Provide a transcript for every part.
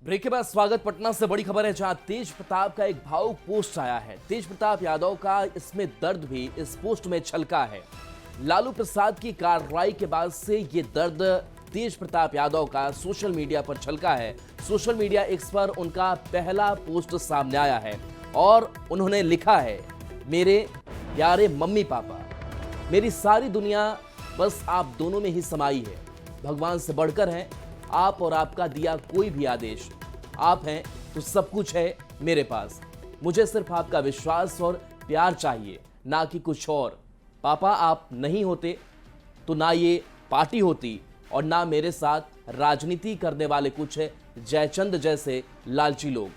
Break के बाद स्वागत। पटना से बड़ी खबर है, जहां तेज प्रताप का एक भावुक पोस्ट आया है। तेज प्रताप यादव का इसमें दर्द भी इस पोस्ट में छलका है। लालू प्रसाद की कार्रवाई के बाद से ये दर्द तेज प्रताप यादव का सोशल मीडिया पर छलका है। सोशल मीडिया एक्स पर उनका पहला पोस्ट सामने आया है और उन्होंने लिखा है, मेरे प्यारे मम्मी पापा, मेरी सारी दुनिया बस आप दोनों में ही समाई है। भगवान से बढ़कर हैं आप और आपका दिया कोई भी आदेश। आप हैं तो सब कुछ है मेरे पास। मुझे सिर्फ आपका विश्वास और प्यार चाहिए, ना कि कुछ और। पापा आप नहीं होते तो ना ये पार्टी होती और ना मेरे साथ राजनीति करने वाले कुछ जयचंद जैसे लालची लोग।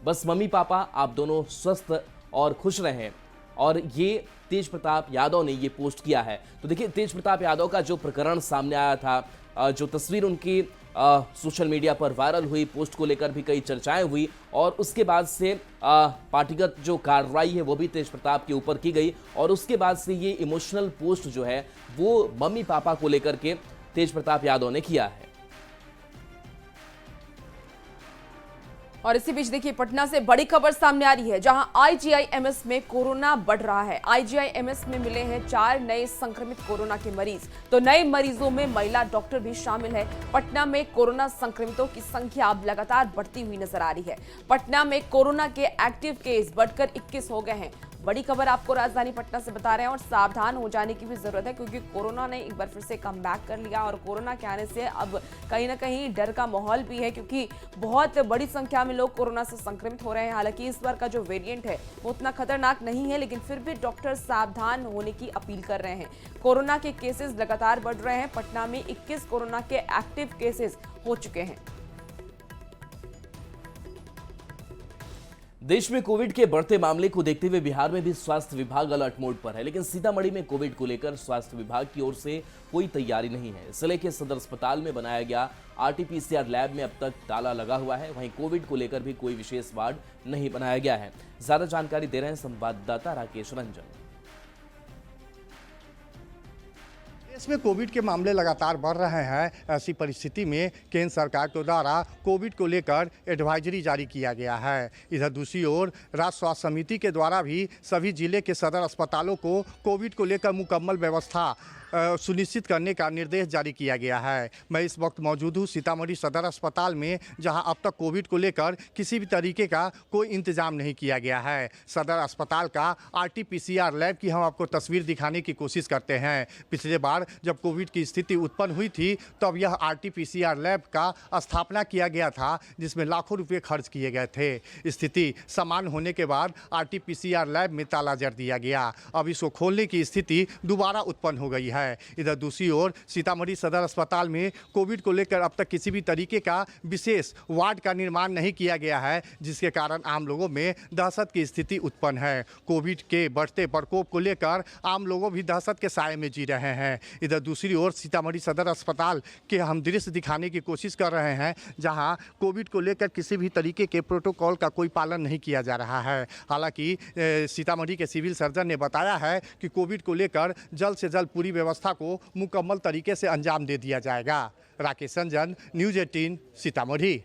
बस मम्मी पापा आप दोनों स्वस्थ और खुश रहें। और ये तेज प्रताप यादव ने ये पोस्ट किया है। तो देखिए, तेज प्रताप यादव का जो प्रकरण सामने आया था, जो तस्वीर उनकी सोशल मीडिया पर वायरल हुई, पोस्ट को लेकर भी कई चर्चाएं हुई और उसके बाद से पार्टीगत जो कार्रवाई है वो भी तेज प्रताप के ऊपर की गई और उसके बाद से ये इमोशनल पोस्ट जो है वो मम्मी पापा को लेकर के तेज प्रताप यादव ने किया है। और इसी बीच देखिए, पटना से बड़ी खबर सामने आ रही है, जहां आईजीआईएमएस में कोरोना बढ़ रहा है। आईजीआईएमएस में मिले हैं 4 नए संक्रमित कोरोना के मरीज। तो नए मरीजों में महिला डॉक्टर भी शामिल है। पटना में कोरोना संक्रमितों की संख्या अब लगातार बढ़ती हुई नजर आ रही है। पटना में कोरोना के एक्टिव केस बढ़कर 21 हो गए हैं। बड़ी खबर आपको राजधानी पटना से बता रहे हैं और सावधान हो जाने की भी जरूरत है, क्योंकि कोरोना ने एक बार फिर से कम बैक कर लिया और कोरोना के आने से अब कहीं ना कहीं डर का माहौल भी है, क्योंकि बहुत बड़ी संख्या में लोग कोरोना से संक्रमित हो रहे हैं। हालांकि इस बार का जो वेरिएंट है वो उतना खतरनाक नहीं है, लेकिन फिर भी डॉक्टर सावधान होने की अपील कर रहे हैं। कोरोना के केसेस लगातार बढ़ रहे हैं। पटना में 21 कोरोना के एक्टिव केसेस हो चुके हैं। देश में कोविड के बढ़ते मामले को देखते हुए बिहार में भी स्वास्थ्य विभाग अलर्ट मोड पर है, लेकिन सीतामढ़ी में कोविड को लेकर स्वास्थ्य विभाग की ओर से कोई तैयारी नहीं है। जिले के सदर अस्पताल में बनाया गया आरटीपीसीआर लैब में अब तक ताला लगा हुआ है। वहीं कोविड को लेकर भी कोई विशेष वार्ड नहीं बनाया गया है। ज्यादा जानकारी दे रहे हैं संवाददाता राकेश रंजन। देश में कोविड के मामले लगातार बढ़ रहे हैं। ऐसी परिस्थिति में केंद्र सरकार के द्वारा कोविड को लेकर एडवाइजरी जारी किया गया है। इधर दूसरी ओर राज्य स्वास्थ्य समिति के द्वारा भी सभी जिले के सदर अस्पतालों को कोविड को लेकर मुकम्मल व्यवस्था सुनिश्चित करने का निर्देश जारी किया गया है। मैं इस वक्त मौजूद हूँ सीतामढ़ी सदर अस्पताल में, जहां अब तक कोविड को लेकर किसी भी तरीके का कोई इंतजाम नहीं किया गया है। सदर अस्पताल का आरटीपीसीआर लैब की हम आपको तस्वीर दिखाने की कोशिश करते हैं। पिछले बार जब कोविड की स्थिति उत्पन्न हुई थी तब यह आरटीपीसीआर लैब का स्थापना किया गया था, जिसमें लाखों रुपये खर्च किए गए थे। स्थिति सामान्य होने के बाद आरटीपीसीआर लैब में ताला जड़ दिया गया। अब इसको खोलने की स्थिति दोबारा उत्पन्न हो गई है। इधर दूसरी ओर सीतामढ़ी सदर अस्पताल में कोविड को लेकर अब तक किसी भी तरीके का विशेष वार्ड का निर्माण नहीं किया गया है, जिसके कारण आम लोगों में दहशत की स्थिति उत्पन्न है। कोविड के बढ़ते प्रकोप को लेकर आम लोगों भी दहशत के साए में जी रहे हैं। इधर दूसरी ओर सीतामढ़ी सदर अस्पताल के हम दृश्य दिखाने की कोशिश कर रहे हैं, जहां कोविड को लेकर किसी भी तरीके के प्रोटोकॉल का कोई पालन नहीं किया जा रहा है। हालांकि सीतामढ़ी के सिविल सर्जन ने बताया है कि कोविड को लेकर जल्द से जल्द पूरी व्यवस्था को मुकम्मल तरीके से अंजाम दे दिया जाएगा। राकेश रंजन, न्यूज़ 18 सीतामढ़ी।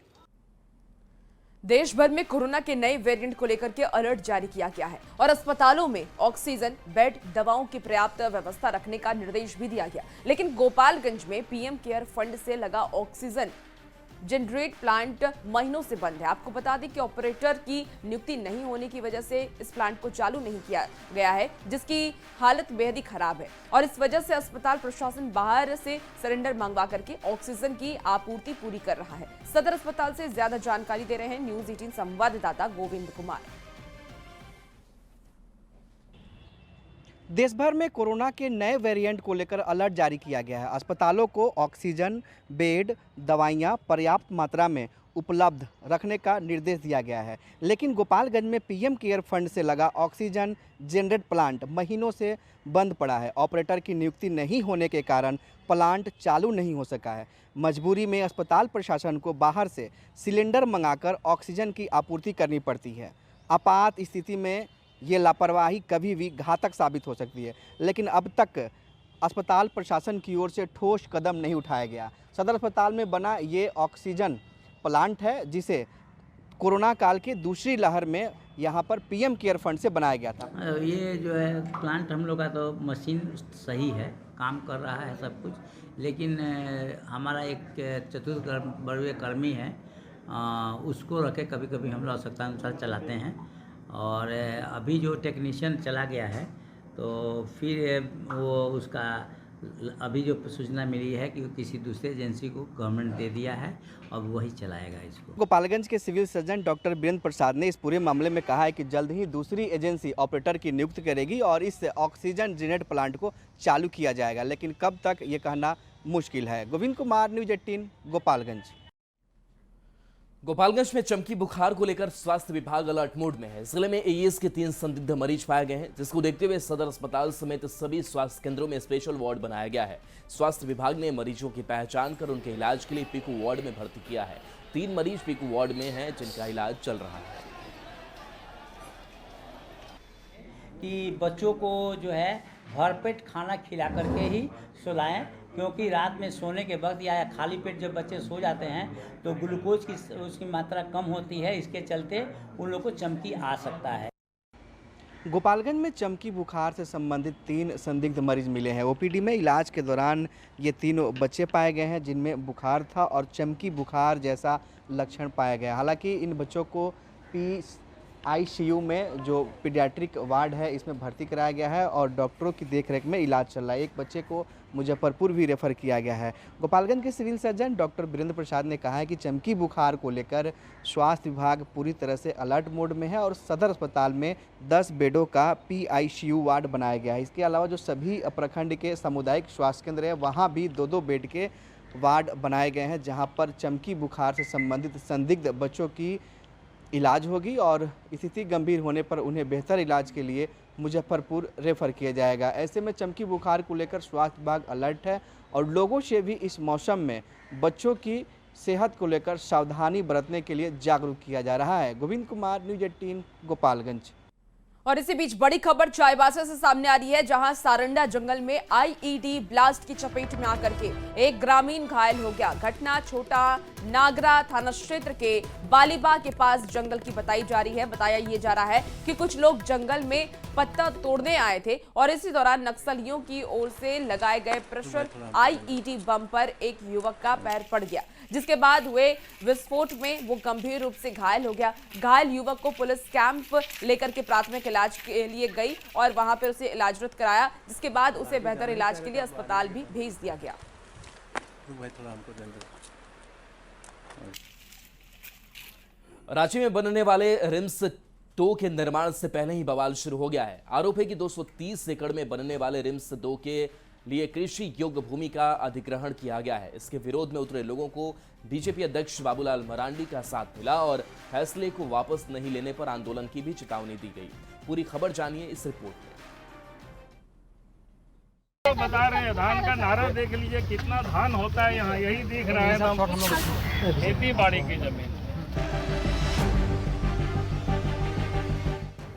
देश भर में कोरोना के नए वेरिएंट को लेकर के अलर्ट जारी किया गया है और अस्पतालों में ऑक्सीजन, बेड, दवाओं की पर्याप्त व्यवस्था रखने का निर्देश भी दिया गया। लेकिन गोपालगंज में पीएम केयर फंड से लगा ऑक्सीजन जनरेट प्लांट महीनों से बंद है। आपको बता दें कि ऑपरेटर की नियुक्ति नहीं होने की वजह से इस प्लांट को चालू नहीं किया गया है, जिसकी हालत बेहद ही खराब है और इस वजह से अस्पताल प्रशासन बाहर से सिलेंडर मंगवा करके ऑक्सीजन की आपूर्ति पूरी कर रहा है। सदर अस्पताल से ज्यादा जानकारी दे रहे हैं न्यूज़ 18 संवाददाता गोविंद कुमार। देश भर में कोरोना के नए वेरिएंट को लेकर अलर्ट जारी किया गया है। अस्पतालों को ऑक्सीजन, बेड, दवाइयां पर्याप्त मात्रा में उपलब्ध रखने का निर्देश दिया गया है। लेकिन गोपालगंज में पीएम केयर फंड से लगा ऑक्सीजन जनरेट प्लांट महीनों से बंद पड़ा है। ऑपरेटर की नियुक्ति नहीं होने के कारण प्लांट चालू नहीं हो सका है। मजबूरी में अस्पताल प्रशासन को बाहर से सिलेंडर मंगाकर ऑक्सीजन की आपूर्ति करनी पड़ती है। आपात स्थिति में ये लापरवाही कभी भी घातक साबित हो सकती है, लेकिन अब तक अस्पताल प्रशासन की ओर से ठोस कदम नहीं उठाया गया। सदर अस्पताल में बना ये ऑक्सीजन प्लांट है जिसे कोरोना काल के दूसरी लहर में यहाँ पर पीएम केयर फंड से बनाया गया था। ये जो है प्लांट हम लोग का तो मशीन सही है, काम कर रहा है सब कुछ, लेकिन हमारा एक चतुर्थ वर्गीय कर्मी है, उसको रखे कभी कभी हम लोग आवश्यकता अनुसार चलाते हैं। और अभी जो टेक्नीशियन चला गया है तो फिर वो उसका अभी जो सूचना मिली है कि किसी दूसरे एजेंसी को गवर्नमेंट दे दिया है, अब वही चलाएगा इसको। गोपालगंज के सिविल सर्जन डॉक्टर वीरेंद्र प्रसाद ने इस पूरे मामले में कहा है कि जल्द ही दूसरी एजेंसी ऑपरेटर की नियुक्ति करेगी और इस ऑक्सीजन जेनरेट प्लांट को चालू किया जाएगा, लेकिन कब तक ये कहना मुश्किल है। गोविंद कुमार, न्यूज़ 18, गोपालगंज। गोपालगंज में चमकी बुखार को लेकर स्वास्थ्य विभाग अलर्ट मोड में है। जिले में एईएस के 3 संदिग्ध मरीज पाए गए हैं, जिसको देखते हुए सदर अस्पताल समेत सभी स्वास्थ्य केंद्रों में स्पेशल वार्ड बनाया गया है। स्वास्थ्य विभाग ने मरीजों की पहचान कर उनके इलाज के लिए पीकू वार्ड में भर्ती किया है। 3 मरीज पीकू वार्ड में हैं, जिनका इलाज चल रहा है। कि बच्चों को जो है भरपेट खाना खिला करके ही सुलाएं, क्योंकि रात में सोने के वक्त या खाली पेट जब बच्चे सो जाते हैं तो ग्लूकोज की उसकी मात्रा कम होती है, इसके चलते उन लोगों को चमकी आ सकता है। गोपालगंज में चमकी बुखार से संबंधित 3 संदिग्ध मरीज मिले हैं। ओपीडी में इलाज के दौरान ये तीनों बच्चे पाए गए हैं जिनमें बुखार था और चमकी बुखार जैसा लक्षण पाया गया। हालांकि इन बच्चों को आईसीयू में जो पीडियाट्रिक वार्ड है इसमें भर्ती कराया गया है और डॉक्टरों की देखरेख में इलाज चल रहा है। एक बच्चे को मुजफ्फरपुर भी रेफर किया गया है। गोपालगंज के सिविल सर्जन डॉक्टर वीरेंद्र प्रसाद ने कहा है कि चमकी बुखार को लेकर स्वास्थ्य विभाग पूरी तरह से अलर्ट मोड में है और सदर अस्पताल में 10 बेडों का पीआईसीयू वार्ड बनाया गया है। इसके अलावा जो सभी प्रखंड के सामुदायिक स्वास्थ्य केंद्र है वहाँ भी 2-2 बेड के वार्ड बनाए गए हैं, जहाँ पर चमकी बुखार से संबंधित संदिग्ध बच्चों की इलाज होगी और स्थिति गंभीर होने पर उन्हें बेहतर इलाज के लिए मुजफ्फरपुर रेफर किया जाएगा। ऐसे में चमकी बुखार को लेकर स्वास्थ्य विभाग अलर्ट है और लोगों से भी इस मौसम में बच्चों की सेहत को लेकर सावधानी बरतने के लिए जागरूक किया जा रहा है। गोविंद कुमार, न्यूज़ 18, गोपालगंज। और इसी बीच बड़ी खबर चाईबासा से सामने आ रही है, जहां सारंडा जंगल में आईईडी ब्लास्ट की चपेट में आकर के एक ग्रामीण घायल हो गया। घटना छोटा नागरा थाना क्षेत्र के बालीबा के पास जंगल की बताई जा रही है। बताया ये जा रहा है कि कुछ लोग जंगल में पत्ता तोड़ने आए थे और इसी दौरान नक्सलियों की ओर से लगाए गए प्रेशर आईईडी बम पर एक युवक का पैर पड़ गया, जिसके बाद हुए विस्फोट में वो गंभीर रूप से घायल हो गया। घायल युवक को पुलिस कैंप लेकर के प्राथमिक इलाज के लिए गई और वहां पर उसे इलाजरत कराया, जिसके बाद उसे बेहतर इलाज के लिए अस्पताल भी भेज दिया गया। रांची में बनने वाले रिम्स 2 के निर्माण से पहले ही बवाल शुरू हो गया है। आरोप है कि 230 एकड़ में बनने वाले रिम्स 2 के लिए कृषि योग्य भूमि का अधिग्रहण किया गया है। इसके विरोध में उतरे लोगों को बीजेपी अध्यक्ष बाबूलाल मरांडी का साथ मिला और फैसले को वापस नहीं लेने पर आंदोलन की भी चेतावनी दी गई। पूरी खबर जानिए इस रिपोर्ट में। तो बता रहे हैं, धान का नारा देख लीजिए, कितना धान होता है यहाँ, यही दिख रहा है। खेती बाड़ी की जमीन।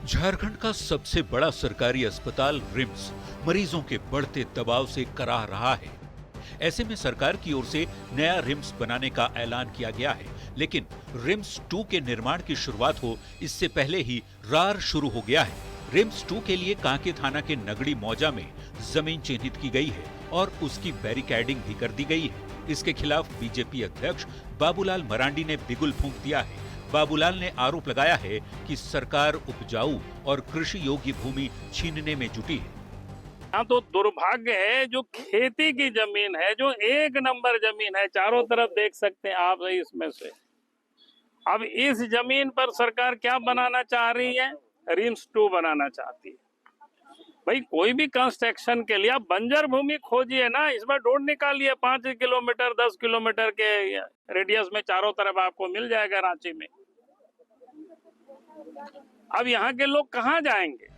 झारखंड का सबसे बड़ा सरकारी अस्पताल रिम्स मरीजों के बढ़ते दबाव से कराह रहा है। ऐसे में सरकार की ओर से नया रिम्स बनाने का ऐलान किया गया है, लेकिन रिम्स 2 के निर्माण की शुरुआत हो इससे पहले ही रार शुरू हो गया है। रिम्स 2 के लिए कांके थाना के नगड़ी मौजा में जमीन चिन्हित की गई है और उसकी बैरिकेडिंग भी कर दी गई है। इसके खिलाफ बीजेपी अध्यक्ष बाबूलाल मरांडी ने बिगुल फूंक दिया है। बाबूलाल ने आरोप लगाया है कि सरकार उपजाऊ और कृषि योग्य भूमि छीनने में जुटी है। यहाँ तो दुर्भाग्य है, जो खेती की जमीन है, जो 1 नंबर जमीन है, चारों तरफ देख सकते हैं आप इसमें से। अब इस जमीन पर सरकार क्या बनाना चाह रही है? रिम्स 2 बनाना चाहती है। भाई कोई भी कंस्ट्रक्शन के लिए आप बंजर भूमि खोजिए ना, इसमें ढूंढ निकालिए 5 किलोमीटर 10 किलोमीटर के रेडियस में चारों तरफ आपको मिल जाएगा रांची में। अब यहाँ के लोग कहाँ जाएंगे?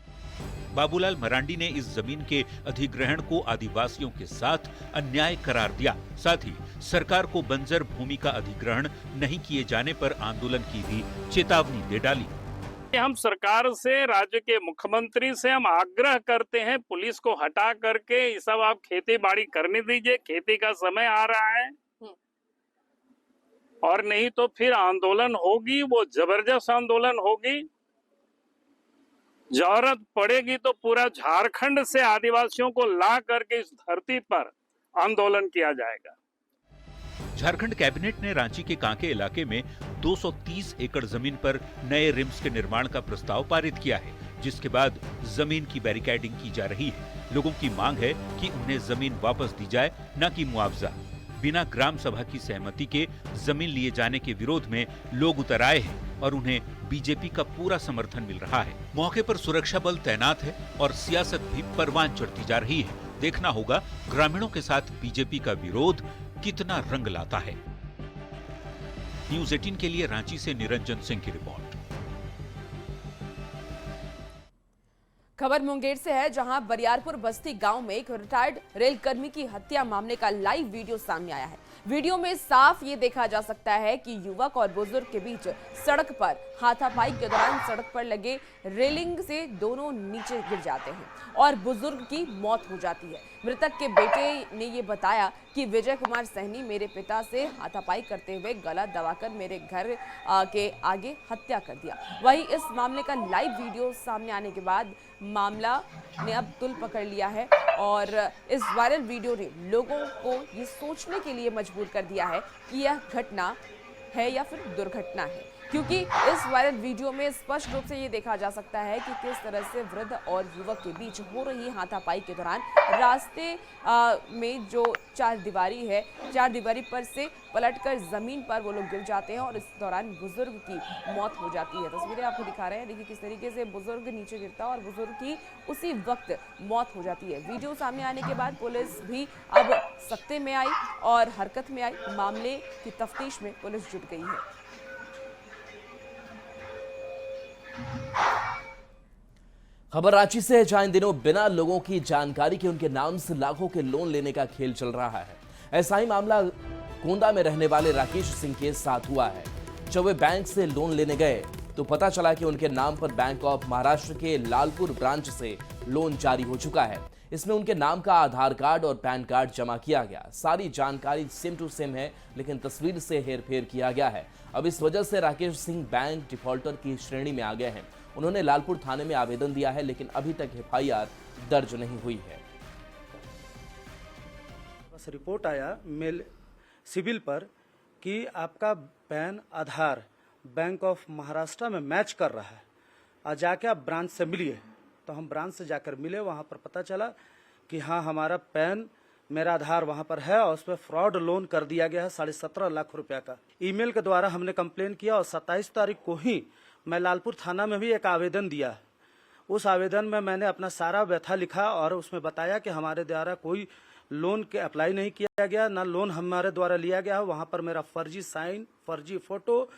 बाबूलाल मरांडी ने इस जमीन के अधिग्रहण को आदिवासियों के साथ अन्याय करार दिया। साथ ही सरकार को बंजर भूमि का अधिग्रहण नहीं किए जाने पर आंदोलन की भी चेतावनी दे डाली। हम सरकार से, राज्य के मुख्यमंत्री से हम आग्रह करते हैं, पुलिस को हटा करके ये सब आप खेती बाड़ी करने दीजिए। खेती का समय आ रहा है और नहीं तो फिर आंदोलन होगी, वो जबरदस्त आंदोलन होगी। जरूरत पड़ेगी तो पूरा झारखंड से आदिवासियों को ला करके इस धरती पर आंदोलन किया जाएगा। झारखंड कैबिनेट ने रांची के कांके इलाके में 230 एकड़ जमीन पर नए रिम्स के निर्माण का प्रस्ताव पारित किया है, जिसके बाद जमीन की बैरिकेडिंग की जा रही है। लोगों की मांग है कि उन्हें जमीन वापस दी जाए, न कि मुआवजा। बिना ग्राम सभा की सहमति के जमीन लिए जाने के विरोध में लोग उतर आए हैं और उन्हें बीजेपी का पूरा समर्थन मिल रहा है। मौके पर सुरक्षा बल तैनात है और सियासत भी परवान चढ़ती जा रही है। देखना होगा ग्रामीणों के साथ बीजेपी का विरोध कितना रंग लाता है। न्यूज़ 18 के लिए रांची से निरंजन सिंह की रिपोर्ट। खबर मुंगेर से है, जहां बरियारपुर बस्ती गांव में एक रिटायर्ड रेल कर्मी की हत्या मामले का लाइव वीडियो सामने आया है। वीडियो में साफ ये देखा जा सकता है कि युवक और बुजुर्ग के बीच सड़क पर हाथापाई के दौरान सड़क पर लगे रेलिंग से दोनों नीचे गिर जाते हैं और बुजुर्ग की मौत हो जाती है। मृतक के बेटे ने ये बताया कि विजय कुमार सहनी मेरे पिता से हाथापाई करते हुए गला दबाकर मेरे घर के आगे हत्या कर दिया। वहीं इस मामले का लाइव वीडियो सामने आने के बाद मामला ने अब तुल पकड़ लिया है और इस वायरल वीडियो ने लोगों को ये सोचने के लिए मजबूर कर दिया है कि यह घटना है या फिर दुर्घटना है, क्योंकि इस वायरल वीडियो में स्पष्ट रूप से ये देखा जा सकता है कि किस तरह से वृद्ध और युवक के बीच हो रही हाथापाई के दौरान रास्ते में जो चार दीवारी पर से पलटकर जमीन पर वो लोग गिर जाते हैं और इस दौरान बुजुर्ग की मौत हो जाती है। तस्वीरें आपको दिखा रहे हैं, देखिए किस तरीके से बुजुर्ग नीचे गिरता है और बुजुर्ग की उसी वक्त मौत हो जाती है। वीडियो सामने आने के बाद पुलिस भी अब सख्ते में आई और हरकत में आई। मामले की तफ्तीश में पुलिस जुट गई है। खबर रांची से है, जहां इन दिनों बिना लोगों की जानकारी के उनके नाम से लाखों के लोन लेने का खेल चल रहा है। ऐसा ही मामला गोंदा में रहने वाले राकेश सिंह के साथ हुआ है। जब वे बैंक से लोन लेने गए तो पता चला कि उनके नाम पर बैंक ऑफ महाराष्ट्र के लालपुर ब्रांच से लोन जारी हो चुका है। इसमें उनके नाम का आधार कार्ड और पैन कार्ड जमा किया गया। सारी जानकारी सेम टू सेम है, लेकिन तस्वीर से हेरफेर किया गया है। अब इस वजह से राकेश सिंह बैंक डिफॉल्टर की श्रेणी में आ गए हैं। उन्होंने लालपुर थाने में आवेदन दिया है, लेकिन अभी तक एफआईआर दर्ज नहीं हुई है। बस रिपोर्ट आया मेल सिविल पर कि आपका pan Aadhaar bank of Maharashtra में मैच कर रहा है और जाके आप ब्रांच से मिलिए। तो हम ब्रांच से जाकर मिले, वहाँ पर पता चला कि हाँ हमारा पैन मेरा आधार वहाँ पर है और उसमें फ्रॉड लोन कर दिया गया है 17.5 लाख रुपया का। ईमेल के द्वारा हमने कंप्लेन किया और 27 तारीख को ही मैं लालपुर थाना में भी एक आवेदन दिया। उस आवेदन में मैंने अपना सारा व्यथा लिखा और उसमें बताया कि हमारे द्वारा कोई लोन के अप्लाई नहीं किया गया, ना लोन हमारे द्वारा लिया गया है। वहाँ पर मेरा फर्जी साइन, फर्जी फोटो,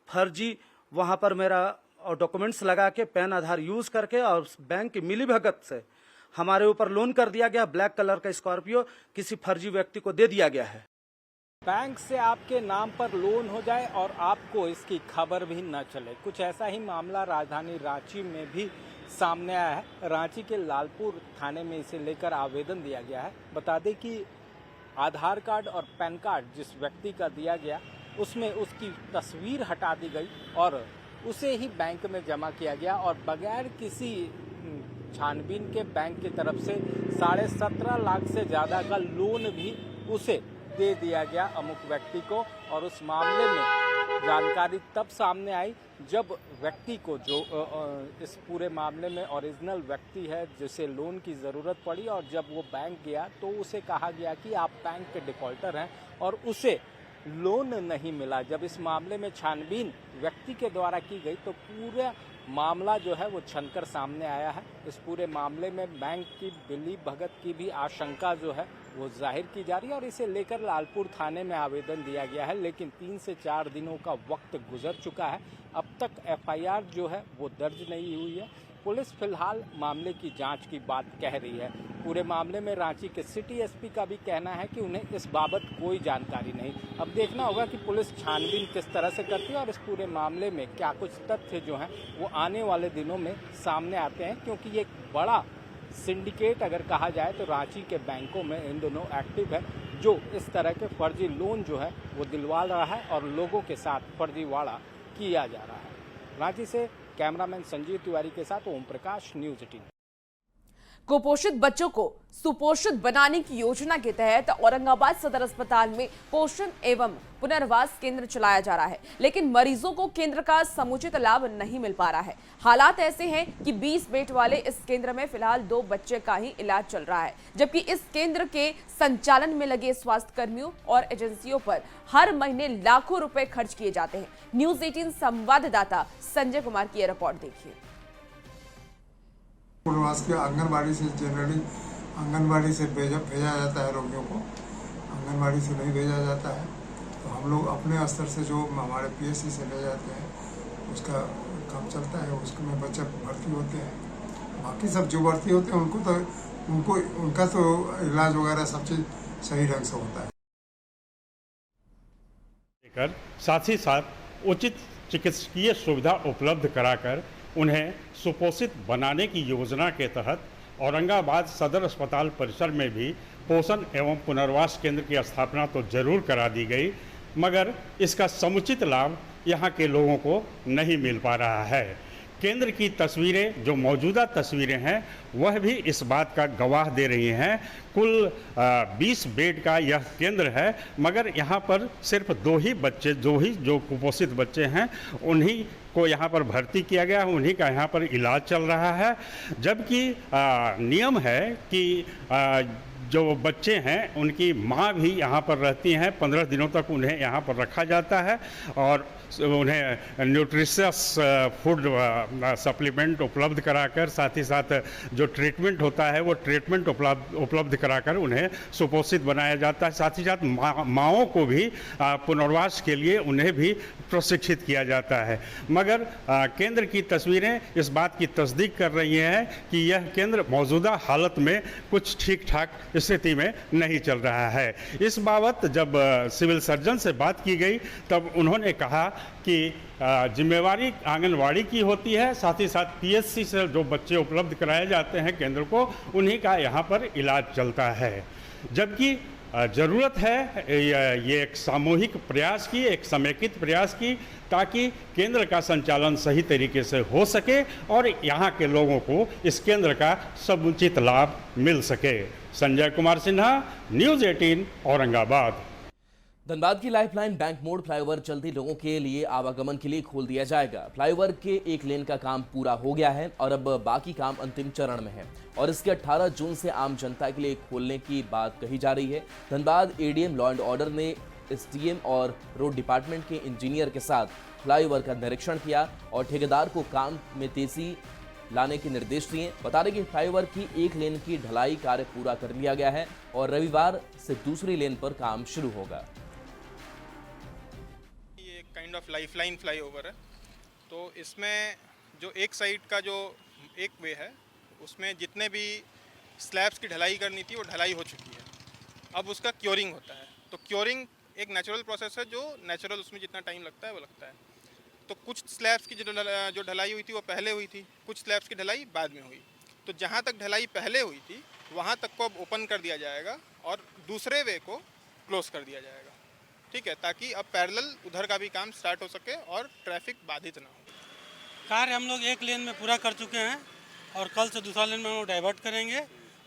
फर्जी वहाँ पर मेरा और डॉक्यूमेंट्स लगा के पैन आधार यूज करके और बैंक की मिलीभगत से हमारे ऊपर लोन कर दिया गया। ब्लैक कलर का स्कॉर्पियो किसी फर्जी व्यक्ति को दे दिया गया है। बैंक से आपके नाम पर लोन हो जाए और आपको इसकी खबर भी न चले। कुछ ऐसा ही मामला राजधानी रांची में भी सामने आया है। रांची के लालपुर थाने में इसे लेकर आवेदन दिया गया है। बता दें कि आधार कार्ड और पैन कार्ड जिस व्यक्ति का दिया गया उसमें उसकी तस्वीर हटा दी गई और उसे ही बैंक में जमा किया गया और बगैर किसी छानबीन के बैंक की तरफ से 17.5 लाख से ज़्यादा का लोन भी उसे दे दिया गया अमुक व्यक्ति को। और उस मामले में जानकारी तब सामने आई जब व्यक्ति को जो इस पूरे मामले में ओरिजिनल व्यक्ति है जिसे लोन की ज़रूरत पड़ी और जब वो बैंक गया तो उसे कहा गया कि आप बैंक के डिफॉल्टर हैं और उसे लोन नहीं मिला। जब इस मामले में छानबीन व्यक्ति के द्वारा की गई तो पूरा मामला जो है वो छनकर सामने आया है। इस पूरे मामले में बैंक की मिली भगत की भी आशंका जो है वो जाहिर की जा रही है और इसे लेकर लालपुर थाने में आवेदन दिया गया है, लेकिन 3 से 4 दिनों का वक्त गुजर चुका है। अब तक एफआईआर जो है वो दर्ज नहीं हुई है। पुलिस फिलहाल मामले की जांच की बात कह रही है। पूरे मामले में रांची के सिटी एसपी का भी कहना है कि उन्हें इस बाबत कोई जानकारी नहीं। अब देखना होगा कि पुलिस छानबीन किस तरह से करती है और इस पूरे मामले में क्या कुछ तथ्य जो हैं वो आने वाले दिनों में सामने आते हैं, क्योंकि ये एक बड़ा सिंडिकेट अगर कहा जाए तो रांची के बैंकों में इन दोनों एक्टिव है जो इस तरह के फर्जी लोन जो है वो दिलवा रहा है और लोगों के साथ फर्जीवाड़ा किया जा रहा है। रांची से कैमरामैन संजीव तिवारी के साथ ओम प्रकाश, न्यूज़ 18। कुपोषित बच्चों को सुपोषित बनाने की योजना के तहत औरंगाबाद सदर अस्पताल में पोषण एवं पुनर्वास केंद्र चलाया जा रहा है, लेकिन मरीजों को केंद्र का समुचित लाभ नहीं मिल पा रहा है। हालात ऐसे हैं कि 20 बेड वाले इस केंद्र में फिलहाल 2 बच्चे का ही इलाज चल रहा है, जबकि इस केंद्र के संचालन में लगे स्वास्थ्य कर्मियों और एजेंसियों पर हर महीने लाखों रुपए खर्च किए जाते हैं। न्यूज़ 18 संवाददाता संजय कुमार की यह रिपोर्ट देखिए। पुनर्वास के आंगनबाड़ी से जनरली आंगनबाड़ी से भेजा जाता है रोगियों को, आंगनबाड़ी से नहीं भेजा जाता है। तो हम लोग अपने स्तर से जो हमारे पीएससी से ले जाते हैं उसका काम चलता है, उसमें बच्चे भर्ती होते हैं। बाकी सब जो भर्ती होते हैं उनका तो इलाज वगैरह सब चीज़ सही ढंग से होता है। साथ ही साथ उचित चिकित्सकीय सुविधा उपलब्ध कराकर उन्हें सुपोषित बनाने की योजना के तहत औरंगाबाद सदर अस्पताल परिसर में भी पोषण एवं पुनर्वास केंद्र की स्थापना तो जरूर करा दी गई, मगर इसका समुचित लाभ यहाँ के लोगों को नहीं मिल पा रहा है। केंद्र की तस्वीरें, जो मौजूदा तस्वीरें हैं, वह भी इस बात का गवाह दे रही हैं। कुल 20 बेड का यह केंद्र है, मगर यहाँ पर सिर्फ 2 ही बच्चे, जो कुपोषित बच्चे हैं, उन्हीं को यहाँ पर भर्ती किया गया है, उन्हीं का यहाँ पर इलाज चल रहा है। जबकि नियम है कि जो बच्चे हैं उनकी माँ भी यहाँ पर रहती हैं, 15 दिनों तक उन्हें यहाँ पर रखा जाता है और उन्हें न्यूट्रिशियस फूड सप्लीमेंट उपलब्ध कराकर, साथ ही साथ जो ट्रीटमेंट होता है वो ट्रीटमेंट उपलब्ध कराकर उन्हें सुपोषित बनाया जाता है। साथ ही साथ माँओं को भी पुनर्वास के लिए उन्हें भी प्रशिक्षित किया जाता है। मगर केंद्र की तस्वीरें इस बात की तस्दीक कर रही हैं कि यह केंद्र मौजूदा हालत में कुछ ठीक ठाक स्थिति में नहीं चल रहा है। इस बाबत जब सिविल सर्जन से बात की गई तब उन्होंने कहा कि जिम्मेवारी आंगनवाड़ी की होती है, साथ ही साथ पीएससी से जो बच्चे उपलब्ध कराए जाते हैं केंद्र को, उन्हीं का यहाँ पर इलाज चलता है। जबकि ज़रूरत है ये एक सामूहिक प्रयास की, एक समेकित प्रयास की, ताकि केंद्र का संचालन सही तरीके से हो सके और यहाँ के लोगों को इस केंद्र का समुचित लाभ मिल सके। संजय कुमार सिन्हा, न्यूज़ 18 औरंगाबाद। धनबाद की लाइफलाइन बैंक मोड़ फ्लाईओवर जल्दी लोगों के लिए आवागमन के लिए खोल दिया जाएगा। फ्लाईओवर के 1 लेन का काम पूरा हो गया है और अब बाकी काम अंतिम चरण में है और इसके 18 जून से आम जनता के लिए खोलने की बात कही जा रही है। Dhanbad ADM law and order ने एसडीएम और रोड डिपार्टमेंट के इंजीनियर के साथ फ्लाईओवर का निरीक्षण किया और ठेकेदार को काम में तेजी लाने के निर्देश दिए। बता दें कि फ्लाईओवर की 1 लेन की ढलाई कार्य पूरा कर लिया गया है और रविवार से दूसरी लेन पर काम शुरू होगा। काइंड ऑफ लाइफलाइन फ्लाईओवर है, तो इसमें जो एक साइड का जो एक वे है उसमें जितने भी स्लैब्स की ढलाई करनी थी वो ढलाई हो चुकी है। अब उसका क्योरिंग होता है, तो क्योरिंग एक नेचुरल प्रोसेस है, जो नेचुरल उसमें जितना टाइम लगता है वो लगता है। तो कुछ स्लैब्स की जो ढलाई हुई थी वो पहले हुई थी, कुछ स्लैब्स की ढलाई बाद में हुई। तो जहाँ तक ढलाई पहले हुई थी वहाँ तक को अब ओपन कर दिया जाएगा और दूसरे वे को क्लोज कर दिया जाएगा, ठीक है, ताकि अब पैरेलल उधर का भी काम स्टार्ट हो सके और ट्रैफिक बाधित ना हो। कार्य हम लोग 1 लेन में पूरा कर चुके हैं और कल से दूसरा लेन में हम लोग डाइवर्ट करेंगे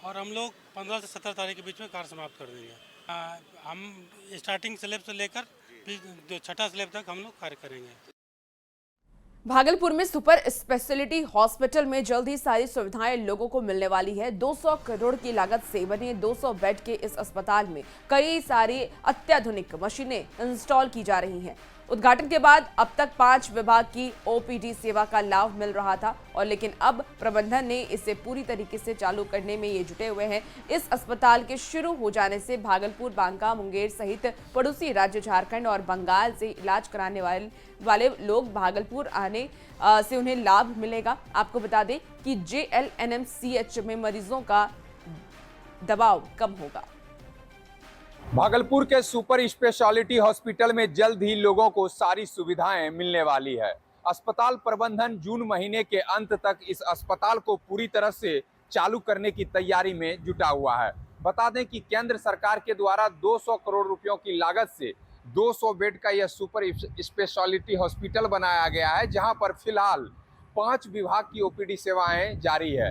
और हम लोग 15 से 17 तारीख के बीच में कार्य समाप्त कर देंगे। हम स्टार्टिंग स्लैब से लेकर जो 6ठा स्लैब तक हम लोग कार्य करेंगे। भागलपुर में सुपर स्पेशलिटी हॉस्पिटल में जल्द ही सारी सुविधाएं लोगों को मिलने वाली है। 200 करोड़ की लागत से बने 200 बेड के इस अस्पताल में कई सारी अत्याधुनिक मशीनें इंस्टॉल की जा रही हैं। उद्घाटन के बाद अब तक 5 विभाग की ओपीडी सेवा का लाभ मिल रहा था और लेकिन अब प्रबंधन ने इसे पूरी तरीके से चालू करने में ये जुटे हुए हैं। इस अस्पताल के शुरू हो जाने से भागलपुर, बांका, मुंगेर सहित पड़ोसी राज्य झारखंड और बंगाल से इलाज कराने वाले लोग भागलपुर आने से उन्हें लाभ मिलेगा। आपको बता दें कि JLNMCH में मरीजों का दबाव कम होगा। भागलपुर के सुपर स्पेशलिटी हॉस्पिटल में जल्द ही लोगों को सारी सुविधाएं मिलने वाली है। अस्पताल प्रबंधन जून महीने के अंत तक इस अस्पताल को पूरी तरह से चालू करने की तैयारी में जुटा हुआ है। बता दें कि केंद्र सरकार के द्वारा 200 करोड़ रुपयों की लागत से 200 बेड का यह सुपर स्पेशलिटी हॉस्पिटल बनाया गया है, जहां पर फिलहाल 5 विभाग की ओपीडी सेवाएं जारी है।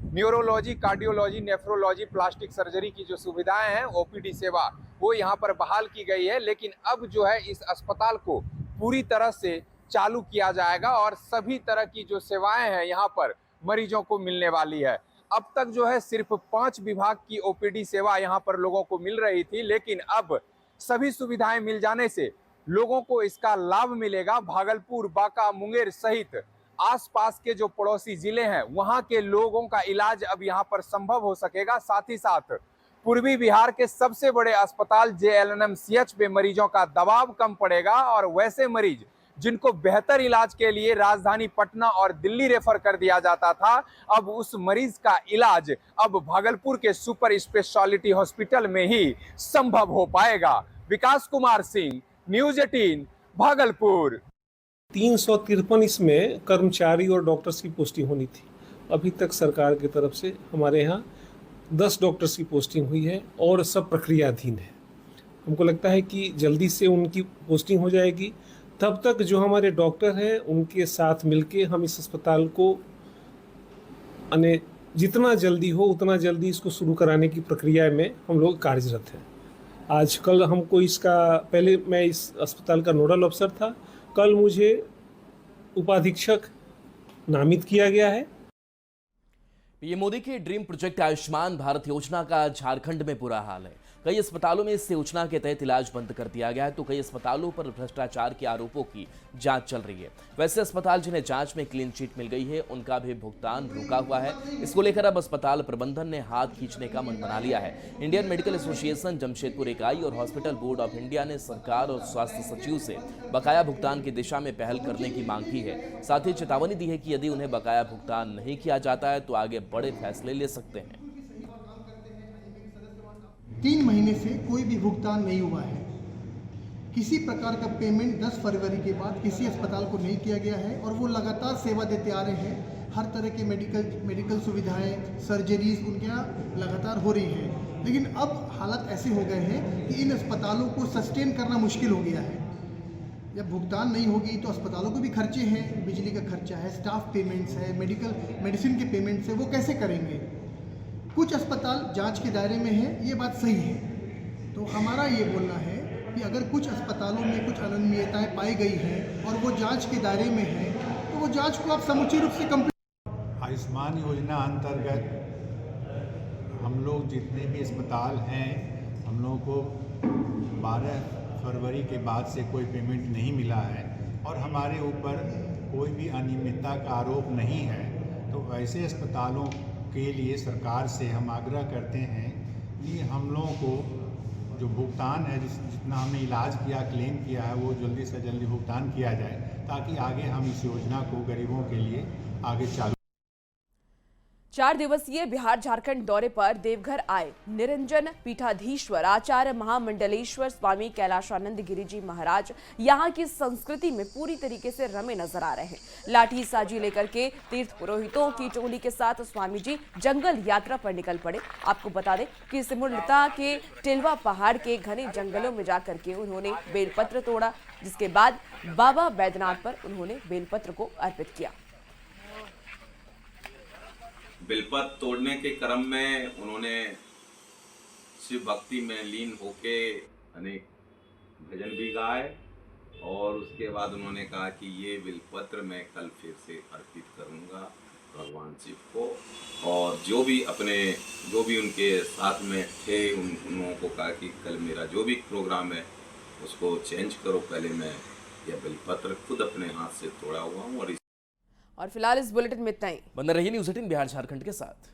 Neurology, cardiology, nephrology, plastic surgery की जो सुविधाएं हैं, ओपीडी सेवा, वो यहाँ पर बहाल की गई है। लेकिन अब जो है इस अस्पताल को पूरी तरह से चालू किया जाएगा और सभी तरह की जो सेवाएं हैं यहाँ पर मरीजों को मिलने वाली है। अब तक जो है सिर्फ 5 विभाग की ओपीडी सेवा यहाँ पर लोगों को मिल रही थी, लेकिन अब सभी सुविधाएं मिल जाने से लोगों को इसका लाभ मिलेगा। भागलपुर, बांका, मुंगेर सहित आसपास के जो पड़ोसी जिले हैं वहां के लोगों का इलाज अब यहां पर संभव हो सकेगा। साथ ही साथ पूर्वी बिहार के सबसे बड़े अस्पताल JLNMCH पे मरीजों का दबाव कम पड़ेगा और वैसे मरीज जिनको बेहतर इलाज के लिए राजधानी पटना और दिल्ली रेफर कर दिया जाता था, अब उस मरीज का इलाज अब भागलपुर के सुपर स्पेशलिटी हॉस्पिटल में ही संभव हो पाएगा। विकास कुमार सिंह, न्यूज़ 18, भागलपुर। 353 इसमें कर्मचारी और डॉक्टर्स की पोस्टिंग होनी थी। अभी तक सरकार की तरफ से हमारे यहाँ 10 डॉक्टर्स की पोस्टिंग हुई है और सब प्रक्रियाधीन है। हमको लगता है कि जल्दी से उनकी पोस्टिंग हो जाएगी। तब तक जो हमारे डॉक्टर हैं उनके साथ मिलके हम इस अस्पताल को जितना जल्दी हो उतना जल्दी इसको शुरू कराने की प्रक्रिया में हम लोग कार्यरत हैं। आज कल हमको इसका, पहले मैं इस अस्पताल का नोडल अफसर था, कल मुझे उपाधीक्षक नामित किया गया है। पीएम मोदी के ड्रीम प्रोजेक्ट आयुष्मान भारत योजना का झारखंड में बुरा हाल है। कई अस्पतालों में इस योजना के तहत इलाज बंद कर दिया गया है, तो कई अस्पतालों पर भ्रष्टाचार के आरोपों की जांच चल रही है। वैसे अस्पताल जिन्हें जांच में क्लीन चिट मिल गई है, उनका भी भुगतान रुका हुआ है। इसको लेकर अब अस्पताल प्रबंधन ने हाथ खींचने का मन बना लिया है। इंडियन मेडिकल एसोसिएशन जमशेदपुर इकाई और हॉस्पिटल बोर्ड ऑफ इंडिया ने सरकार और स्वास्थ्य सचिव से बकाया भुगतान की दिशा में पहल करने की मांग की है। साथ ही चेतावनी दी है कि यदि उन्हें बकाया भुगतान नहीं किया जाता है तो आगे बड़े फैसले ले सकते हैं। 3 महीने से कोई भी भुगतान नहीं हुआ है। किसी प्रकार का पेमेंट 10 फरवरी के बाद किसी अस्पताल को नहीं किया गया है और वो लगातार सेवा देते आ रहे हैं। हर तरह के मेडिकल सुविधाएं, सर्जरीज उनके यहाँ लगातार हो रही है। लेकिन अब हालात ऐसे हो गए हैं कि इन अस्पतालों को सस्टेन करना मुश्किल हो गया है। जब भुगतान नहीं होगी तो अस्पतालों को भी खर्चे हैं, बिजली का खर्चा है, स्टाफ पेमेंट्स है, मेडिसिन के पेमेंट्स है, वो कैसे करेंगे। कुछ अस्पताल जांच के दायरे में है, ये बात सही है। तो हमारा ये बोलना है कि अगर कुछ अस्पतालों में कुछ अनियमितताएं पाई गई हैं और वो जांच के दायरे में है तो वो जांच को आप समुचित रूप से कंप्लीट। आयुष्मान योजना अंतर्गत हम लोग जितने भी अस्पताल हैं, हम लोगों को 12 फरवरी के बाद से कोई पेमेंट नहीं मिला है और हमारे ऊपर कोई भी अनियमितता का आरोप नहीं है। तो ऐसे अस्पतालों के लिए सरकार से हम आग्रह करते हैं कि हम लोगों को जो भुगतान है, जितना हमने इलाज किया, क्लेम किया है, वो जल्दी से जल्दी भुगतान किया जाए ताकि आगे हम इस योजना को गरीबों के लिए आगे चालू। 4 दिवसीय बिहार झारखंड दौरे पर देवघर आए निरंजन पीठाधीश्वर आचार्य महामंडलेश्वर स्वामी कैलाशानंद गिरिजी महाराज यहाँ की संस्कृति में पूरी तरीके से रमे नजर आ रहे हैं। लाठी साजी लेकर के तीर्थ पुरोहितों की टोली के साथ स्वामी जी जंगल यात्रा पर निकल पड़े। आपको बता दें कि सिमुलता के टिलवा पहाड़ के घने जंगलों में जाकर के उन्होंने बेलपत्र तोड़ा, जिसके बाद बाबा बैद्यनाथ पर उन्होंने बेलपत्र को अर्पित किया। बेलपत्र तोड़ने के क्रम में उन्होंने शिव भक्ति में लीन होके अनेक भजन भी गाए और उसके बाद उन्होंने कहा कि ये बेलपत्र मैं कल फिर से अर्पित करूंगा भगवान शिव को। और जो भी उनके साथ में थे उन लोगों को कहा कि कल मेरा जो भी प्रोग्राम है उसको चेंज करो, पहले मैं यह बेलपत्र खुद अपने हाथ से तोड़ा हुआ हूँ। और फिलहाल इस बुलेटिन में इतना ही। बने रहिए न्यूज़ 18 बिहार झारखंड के साथ।